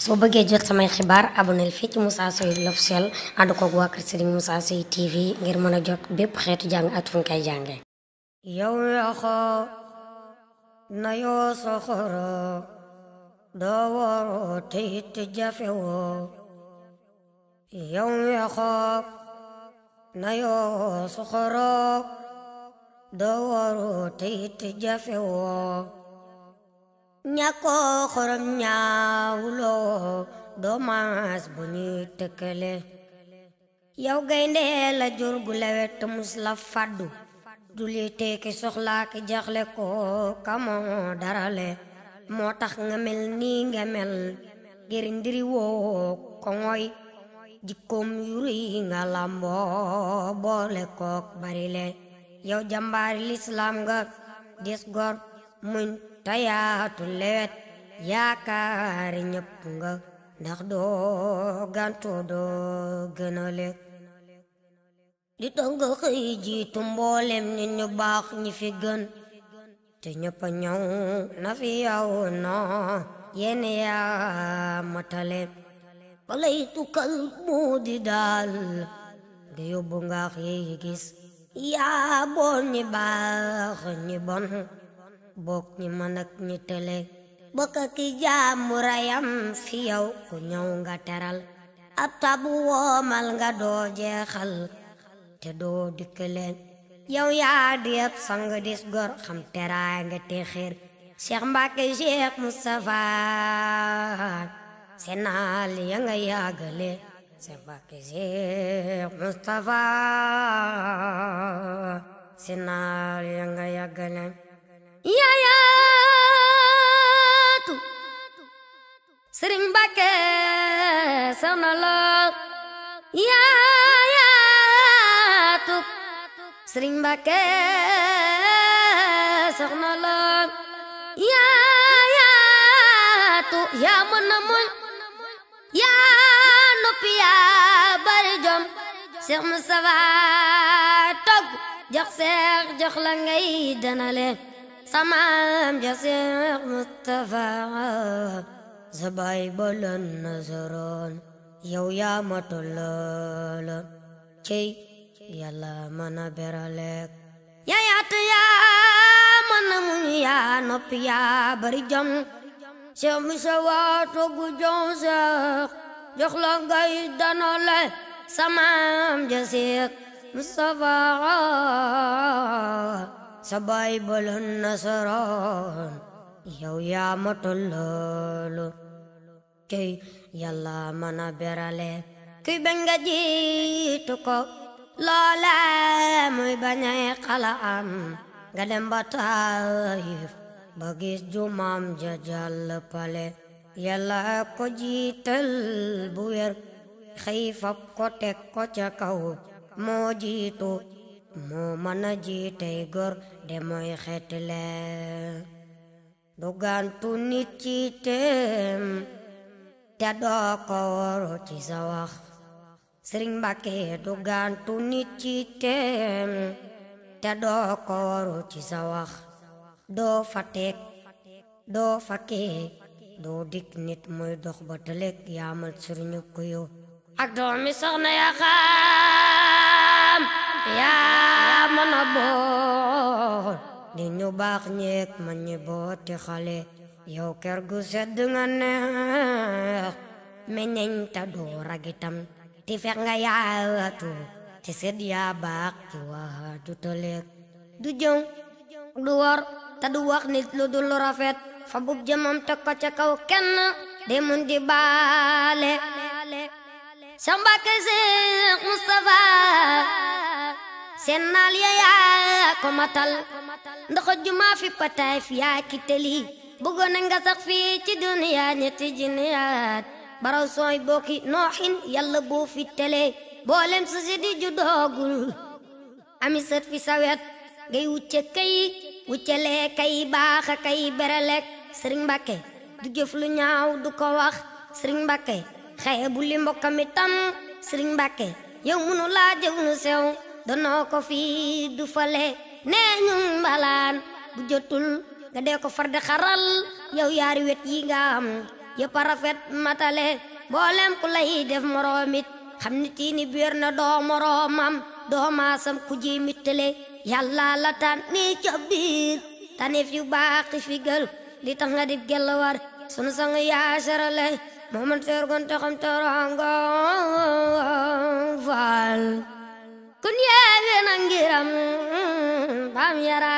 soo bëggee jot samay xibaar aboneel fii ci Moussa Seye l'officiel ànd ko waa kër Serigne Moussa Seye TV ngir mën a jot bépp xeetu jàng at fu ñu koy jàngee. yow yaxo na yoo soxoro doo woro te it jafewoo yow yaxo na yoo soxoro doo woro te it jafewoo ñàkko xorom ñaawuloo doo maas bu ñuy tëkkale yow gaynde la jur gu lewet te mus la faddu du li teeki soxlaa ki jaxle ko kamoo darale moo tax nga mel nii nga mel ngir ndiri woo ko ngoy jikkoom yu rëy nga lamboo boole kook barile yow jàmbaari lislaam nga dis gor muñ tayaatu lewet yaakaari ñëpp nga ndax doo gantu doo gënale di donga xëy jiitu mboolem nit ñu baax ñi fi gën te ñëpp ñëw na fi yow noo yéen yaa matale balay tukkal moo di daal nga yóbbu ngaax yi gis yaa bon ñi baax ñi bon bokk ñi mën ak ñi tële bokk ki jaamu rayam fi yow ku ñëw nga teral ab tabu woomal nga doo jeexal te doo dikkaleen yow yaa di ab sang dis gor xam teraay nga te xeer Cheikh Mbacke Cheikh Moustapha senaal ya nga yàggale Cheikh Mbacke Cheikh Moustapha senaal ya nga yàggale yaayaatu Sëriñ Mbàkke soxna la yaayaatu Sëriñ Mbàkke soxna la yaayaatu yaa mën na muñ yaa noppi yaa bari jom Cheikh Moustapha togg jox Seex jox la ngay danale samaam ja Seex Mustafa sa baay bolan nasaroon yow yaa ma tollal cey yàlla mën a beralek yaa yaatu yaa mën a muñ yaa noppi yaa bari jom Seex Mustafa toggu jox Seex jox la ngay danale samaam ja Seex Mustafa sa baay bolan nasaroon yow yaa ma tollal kay yàlla mën a berale kuy bañ nga jiitu ko loola muy bañay xala am nga dem ba Taayif ba gis jumaam ja jàll pale yàlla ko jiital bu wér xëy fab ko teg ko ca kaw moo jiitu moo mën a jiitey góor de mooy xeetile du gantu nit ci teem te doo ko waru ci sa wax Sëriñ Mbàkke du gantu nit ci teem te doo ko waru ci sa wax doo fa teg doo fa kee doo dik nit muy dox ba tëlek yaamal sëriñu ko yow ak doomi soxna ya xam yaa mën a boot di ñu baax ñeek man ñi booti xale yow kër gu sedd nga neex meññeñ ta doo ragitam ti fex nga yaatu ti sedd yaa baax ci waaju tëleek du jëw du wor ta du wax nit lu dul lu rafet fa bub jëmam teg ko ca kaw kenn de mun di baale Cheikh Mbacke Cheikh Moustapha seen naal ya yaa ko matal ndoxo juma fi pataay fi yaa ki teli bëggoon nga sax fii ci duniya ñetti jinniyaat baraw sooy bokki nooxin yàlla boo fi tele boolem su si di ju doogul ami sët fi sawet ngay wucce kay wuccelee kay baaxa kay berelek Sëriñ Mbàkke du jëf lu ñaaw du ko wax Sëriñ Mbàkke xëye bu li mbokkam itam Sëriñ Mbàkke yow munu laa jëw nu sew danoo ko fii du fale nee ñu mbalaan bu jotul nga dee ko far de xaral yow yaari wet yi nga am yëpp rafet matale mboolem ku lay def moroomit xam ni tiini biir na doo moroomam doo maasam ku ji mittale yàlla la tànn ni ca biir tanif yu baax fi gël li tax nga dib gel war sunu sang yaa sarale mooman teer gonte xam teranga faal kun yeewi na ngiram bam yara